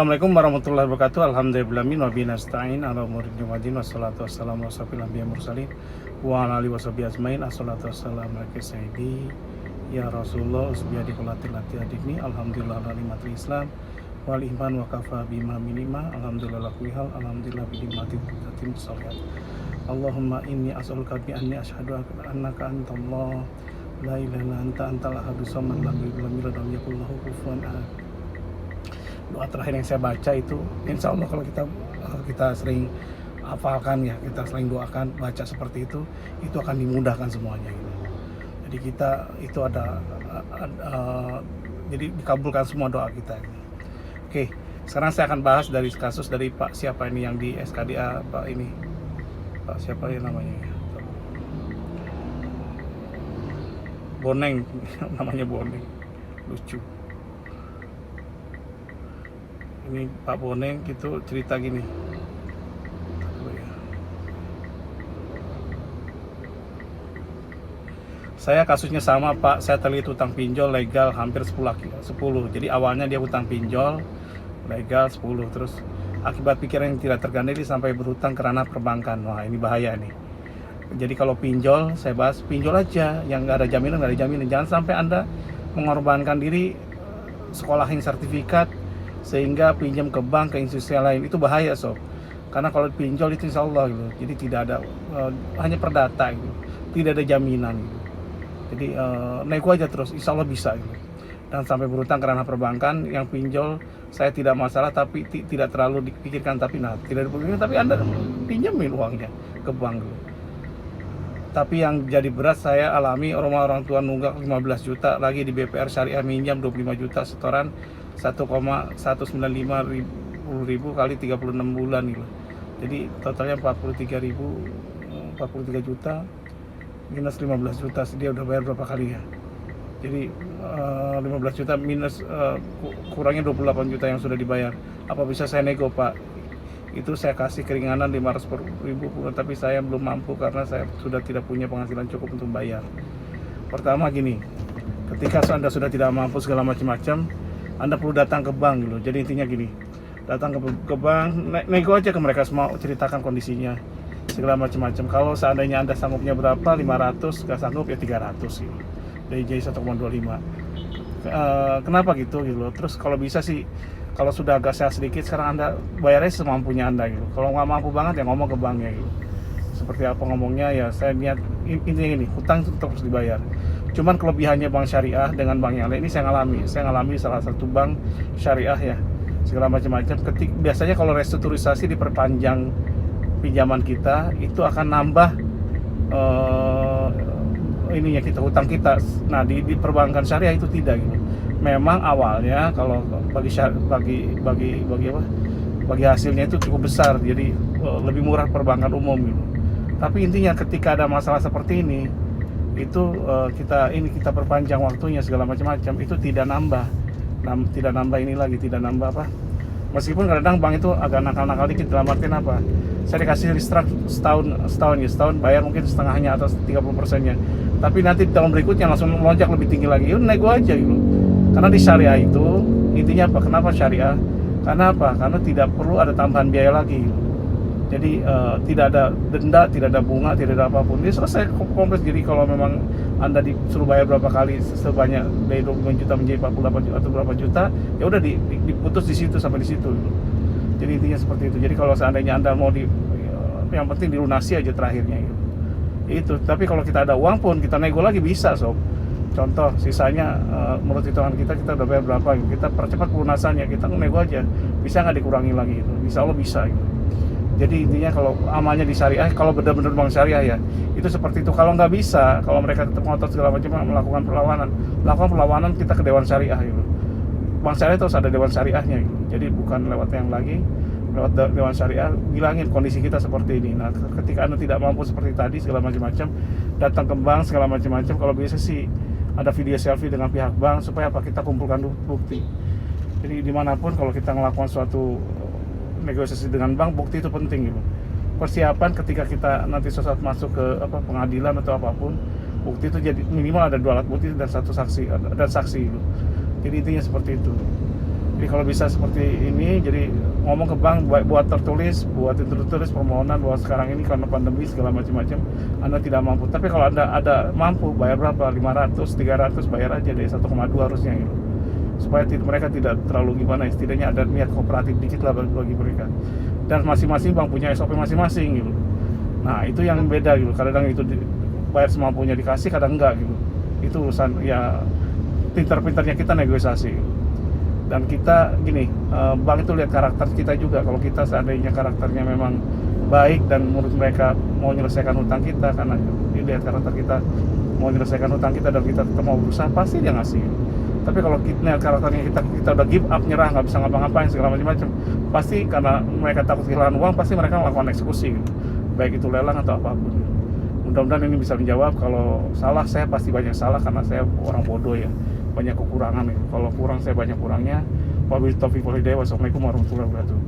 Assalamualaikum warahmatullahi wabarakatuh. Alhamdulillahirabbil alamin nasta'in ala umuri dunya wassalatu wassalamu ala asyrofil anbiya'i mursalin wa ala alihi washabihi ajmain. Assalatu wassalamu ala sayyidi ya Rasulullah usbiyadi qulatil lati adikni. Alhamdulillah ala nikmatil Islam wal iman wa kafa bima minima. Alhamdulillah kuihal. Alhamdulillah bi nikmatil tatim sholihat. Allahumma inni as'aluka bi anni asyhadu annaka antallah la ilaha illa anta antal ahadus samad lam yalid walam yulad walam yakul lahu kufuwan ahad. Doa terakhir yang saya baca itu, insya Allah kalau kita sering hafalkan ya, kita sering doakan, baca seperti itu akan dimudahkan semuanya gitu. Jadi kita itu jadi dikabulkan semua doa kita gitu. Oke, sekarang saya akan bahas dari kasus dari Pak siapa ini yang di SKDA, Pak siapa ya namanya ya? Boneng namanya Boneng, lucu. Ini Pak Boneng gitu cerita gini. Saya kasusnya sama Pak, saya terlilit utang pinjol legal hampir 10. Jadi awalnya dia utang pinjol legal 10, terus akibat pikiran yang tidak terkendali sampai berhutang karena perbankan. Wah, ini bahaya nih. Jadi kalau pinjol, saya bahas pinjol aja, yang nggak ada jaminan. Jangan sampai Anda mengorbankan diri sekolahin sertifikat sehingga pinjam ke bank, ke institusi lain. Itu bahaya sob, karena kalau pinjol itu insya Allah gitu. Jadi tidak ada hanya perdata gitu, tidak ada jaminan gitu. Jadi nego aja terus, insya Allah bisa gitu. Dan sampai berutang karena perbankan. Yang pinjol saya tidak masalah, tapi tidak terlalu dipikirkan. Tapi tidak dipikirkan, tapi Anda pinjamin uangnya ke bank gitu. Tapi yang jadi berat saya alami, orang tua nunggak 15 juta, lagi di BPR Syariah minjam 25 juta, setoran 1,195 ribu kali 36 bulan gitu. Jadi totalnya 43 juta minus 15 juta, dia udah bayar berapa kali ya. Jadi 15 juta minus kurangnya 28 juta yang sudah dibayar. Apa bisa saya nego Pak? Itu saya kasih keringanan 500 ribu, tapi saya belum mampu karena saya sudah tidak punya penghasilan cukup untuk bayar. Pertama gini, ketika Anda sudah tidak mampu segala macam-macam, Anda perlu datang ke bank gitu. Jadi intinya gini, datang ke bank, nego aja ke mereka semua, ceritakan kondisinya segala macam-macam. Kalau seandainya Anda sanggupnya berapa, 500, nggak sanggup ya 300 gitu. Dari jadi 1,25. Kenapa gitu loh. Terus kalau bisa sih, kalau sudah agak sehat sedikit, sekarang Anda bayarnya semampunya Anda gitu. Kalau nggak mampu banget ya ngomong ke banknya gitu. Seperti apa ngomongnya ya, saya niat intinya gini, hutang itu tetap harus dibayar. Cuman kelebihannya bank syariah dengan bank yang lain, ini saya ngalami salah satu bank syariah ya, segala macam-macam. Biasanya kalau restrukturisasi diperpanjang pinjaman kita, itu akan nambah ininya kita, hutang kita. Nah di perbankan syariah itu tidak gitu. Memang awalnya kalau bagi hasilnya itu cukup besar, jadi lebih murah perbankan umum gitu. Tapi intinya ketika ada masalah seperti ini, itu kita perpanjang waktunya segala macam-macam, itu tidak nambah ini lagi, tidak nambah apa. Meskipun kadang bank itu agak nakal-nakal dikit, dalam artian apa? Saya dikasih restruct setahun bayar mungkin setengahnya atau 30%-nya. Tapi nanti tahun berikutnya langsung melonjak lebih tinggi lagi. Yuk nego aja gitu. Karena di syariah itu intinya apa? Kenapa syariah? Karena apa? Karena tidak perlu ada tambahan biaya lagi gitu. Jadi tidak ada denda, tidak ada bunga, tidak ada apapun. Dia selesai komplit. Jadi kalau memang Anda disuruh bayar berapa kali sebanyak dari 25 juta menjadi 48 juta atau berapa juta, ya udah diputus di situ sampai di situ. Jadi intinya seperti itu. Jadi kalau seandainya Anda mau yang penting dilunasi aja terakhirnya gitu. Itu. Tapi kalau kita ada uang pun kita nego lagi bisa sob. Contoh sisanya menurut hitungan kita udah bayar berapa gitu. Kita percepat pelunasannya, kita nego aja. Bisa nggak dikurangi lagi gitu. Insya Allah bisa gitu. Jadi intinya kalau amalnya di syariah, kalau benar-benar bank syariah ya, itu seperti itu. Kalau nggak bisa, kalau mereka tetap ngotot segala macam, melakukan perlawanan, kita ke Dewan Syariah gitu. Bank syariah terus ada Dewan Syariahnya gitu. Jadi bukan lewat Dewan Syariah, bilangin kondisi kita seperti ini. Nah ketika Anda tidak mampu seperti tadi segala macam-macam, datang ke bank segala macam-macam. Kalau bisa sih ada video selfie dengan pihak bank supaya apa, kita kumpulkan bukti. Jadi dimanapun kalau kita melakukan suatu negosiasi dengan bank, bukti itu penting gitu. Persiapan ketika kita nanti suatu saat masuk ke pengadilan atau apapun, bukti itu jadi minimal ada 2 alat bukti dan saksi gitu. Jadi intinya seperti itu. Jadi kalau bisa seperti ini, jadi ngomong ke bank, buat tertulis permohonan bahwa sekarang ini karena pandemi segala macam-macam Anda tidak mampu. Tapi kalau Anda ada mampu, bayar berapa? 500, 300, bayar aja dari 1,2 harusnya gitu. Supaya mereka tidak terlalu gimana, setidaknya ada niat kooperatif dikit lah bagi mereka. Dan masing-masing bank punya SOP masing-masing gitu. Nah itu yang beda gitu, kadang itu bayar semampunya dikasih, kadang enggak gitu. Itu urusan ya pintar-pintarnya kita negosiasi gitu. Dan kita gini, bank itu lihat karakter kita juga. Kalau kita seandainya karakternya memang baik dan menurut mereka mau menyelesaikan hutang kita, karena dilihat karakter kita mau menyelesaikan hutang kita dan kita tetap mau berusaha, pasti dia ngasih. Tapi kalau kita karakternya kita udah give up, nyerah, nggak bisa ngapa-ngapain segala macam, pasti karena mereka takut kehilangan uang, pasti mereka melakukan eksekusi gitu. Baik itu lelang atau apapun. Mudah-mudahan ini bisa menjawab. Kalau salah, saya pasti banyak salah karena saya orang bodoh ya, banyak kekurangan ya. Kalau kurang, saya banyak kurangnya. Wabillahi taufiq wal hidayah. Wassalamualaikum warahmatullahi wabarakatuh.